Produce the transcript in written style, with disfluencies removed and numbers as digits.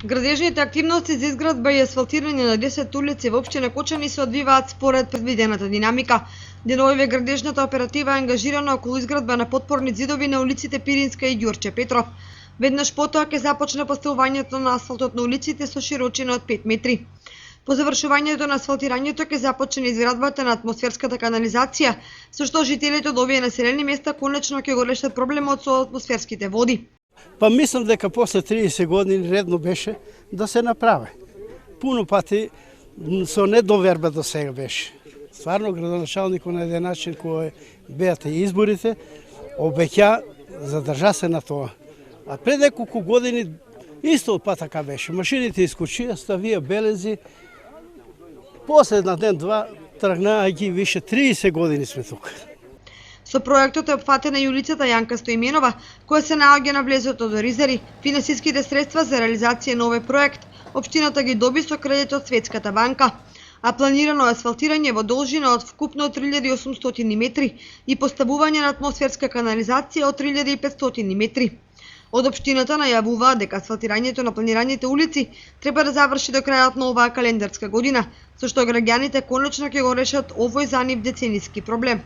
Градежните активности за изградба и асфалтирање на 10 улици во општина Кочани се одвиваат според предвидената динамика. Деновиве градежната оператива е ангажирана околу изградба на потпорни ѕидови на улиците Пиринска и Ѓурче Петров. Веднаш потоа ќе започне поставувањето на асфалтот на улиците со широчина од 5 метри. По завршувањето на асфалтирањето ќе започне изградбата на атмосферската канализација, со што жителите од овие населени места конечно ќе го решат проблемот со атмосферските води. Па мислам дека после 30 години редно беше да се направи. Пуно пати со недоверба до сега беше. Стварно градоначалникот на еден начин кој беате изборите обеќа, задржа се на тоа. А пред неколку години исто па така беше. Машините искочија, ставија белези. После на ден-два тргнаа ги више 30 години сме тука. Со проектот е опфатена и улицата Јанка Стоименова, која се наоѓа на влезот од Оризари. Финансиските средства за реализација на овој проект општината ги доби со кредит од Светската банка, а планирано асфалтирање во должина од вкупно 3800 метри и поставување на атмосферска канализација од 3500 метри. Од општината најавуваат дека асфалтирањето на планираните улици треба да заврши до крајот на оваа календарска година, со што граѓаните конечно ќе го решат овој за нив децениски проблем.